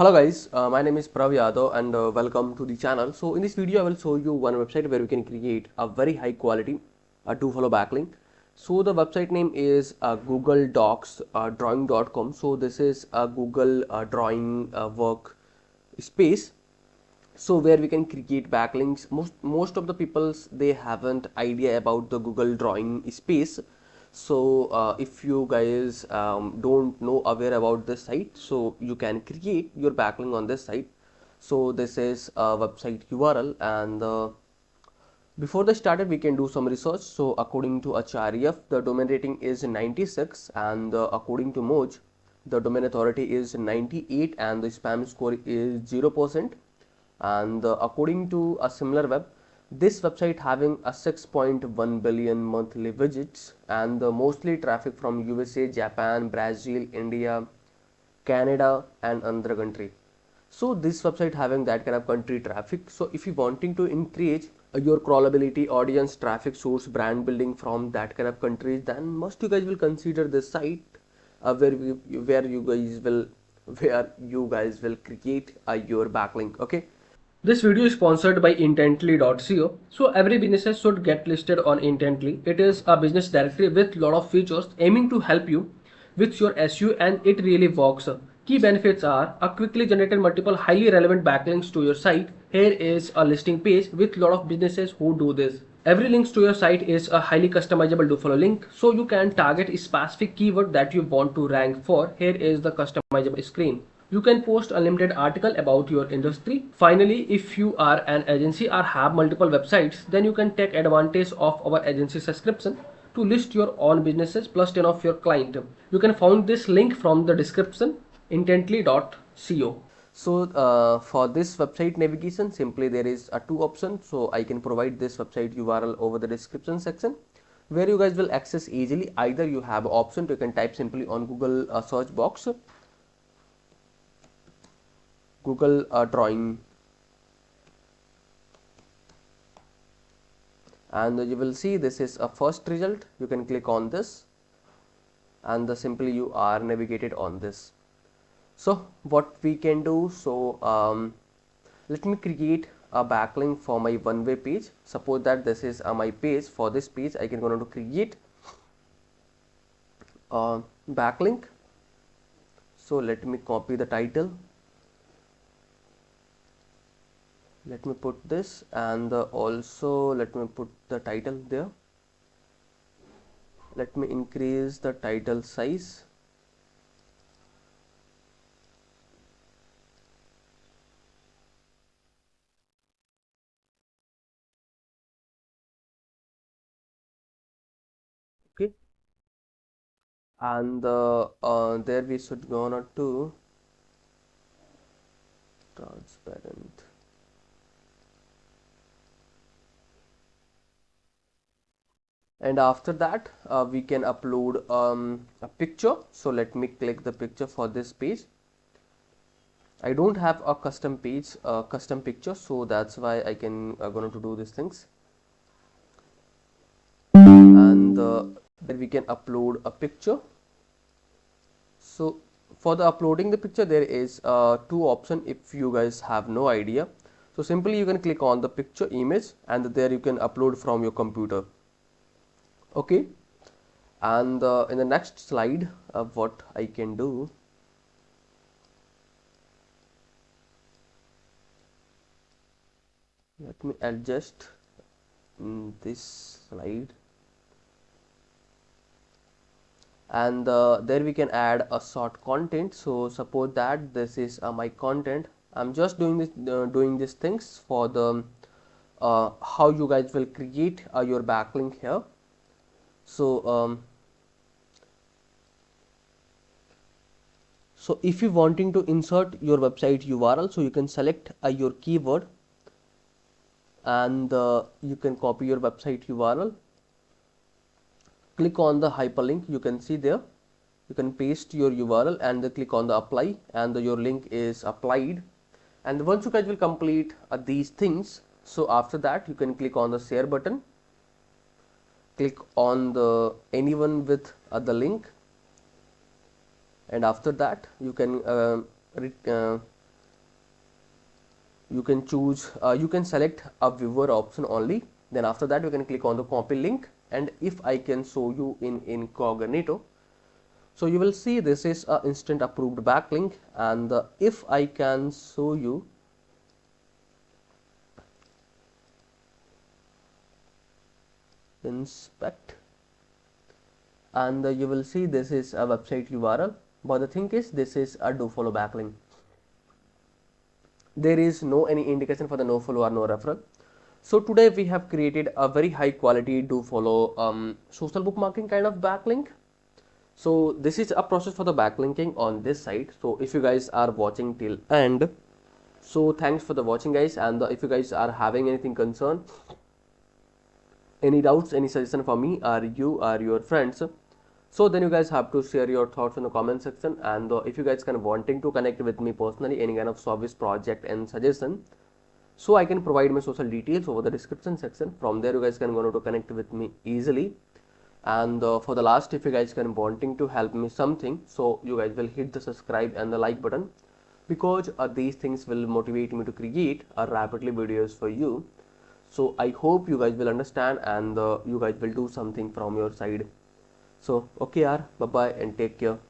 Hello guys, my name is Prav Yadav and welcome to the channel. So in this video I will show you one website where we can create a very high quality Dofollow backlink. So the website name is Google Docs drawing.com. So this is a Google drawing work space. So where we can create backlinks. Most of the peoples they haven't idea about the Google drawing space. So if you guys don't know aware about this site, so you can create your backlink on this site. So this is a website URL, and before the started we can do some research. So according to Acharya, the domain rating is 96, and according to Moj, the domain authority is 98, and the spam score is 0%. And according to a similar web, this website having a 6.1 billion monthly visits, and mostly traffic from USA, Japan, Brazil, India, Canada and another country. So this website having that kind of country traffic. So if you wanting to increase your crawlability, audience, traffic source, brand building from that kind of countries, then must you guys will consider this site where you guys will create your backlink. Okay. This video is sponsored by Intently.co. So every business should get listed on Intently. It is a business directory with lot of features aiming to help you with your SEO, and it really works. Key benefits are a quickly generated multiple highly relevant backlinks to your site. Here is a listing page with lot of businesses who do this. Every link to your site is a highly customizable Dofollow link, so you can target a specific keyword that you want to rank for. Here is the customizable screen. You can post unlimited article about your industry. Finally, if you are an agency or have multiple websites, then you can take advantage of our agency subscription to list your own businesses plus 10 of your client. You can find this link from the description intently.co. So for this website navigation, simply there is a two options. So I can provide this website URL over the description section, where you guys will access easily. Either you have option to, you can type simply on Google search box Google drawing, and you will see this is a first result. You can click on this, and simply you are navigated on this. So what we can do, so let me create a backlink for my one-way page. Suppose that this is my page. For this page I can go to create a backlink. So let me copy the title. Let me put this, and also let me put the title there. Let me increase the title size. Okay, and there we should go on to transparent. And after that we can upload a picture. So let me click the picture for this page. I don't have a custom page, custom picture, so that's why I can going to do these things. And then we can upload a picture. So for the uploading the picture, there is two options if you guys have no idea. So simply you can click on the picture image, and there you can upload from your computer. Okay, and in the next slide what I can do, let me adjust this slide, and there we can add a short content. So suppose that this is my content. I'm just doing these things for the how you guys will create your backlink here. So so if you wanting to insert your website URL, so you can select your keyword, and you can copy your website URL, click on the hyperlink. You can see there, you can paste your URL and click on the apply, and your link is applied. And once you guys will complete these things, so after that you can click on the share button, click on the anyone with the link, and after that you can you can choose, you can select a viewer option only. Then after that you can click on the copy link, and if I can show you in incognito, so you will see this is a instant approved backlink. And if I can show you, inspect, and you will see this is a website URL, but the thing is this is a Dofollow backlink. There is no any indication for the no follow or no referral. So today we have created a very high quality Dofollow social bookmarking kind of backlink. So this is a process for the backlinking on this site. So if you guys are watching till end, so thanks for the watching guys. And if you guys are having anything concern, any doubts, any suggestion for me or you or your friends, so then you guys have to share your thoughts in the comment section. And if you guys can wanting to connect with me personally, any kind of service project and suggestion, so I can provide my social details over the description section. From there you guys can go to connect with me easily. And for the last, if you guys can wanting to help me something, so you guys will hit the subscribe and the like button, because these things will motivate me to create rapidly videos for you. So I hope you guys will understand, and you guys will do something from your side. So okay, bye bye and take care.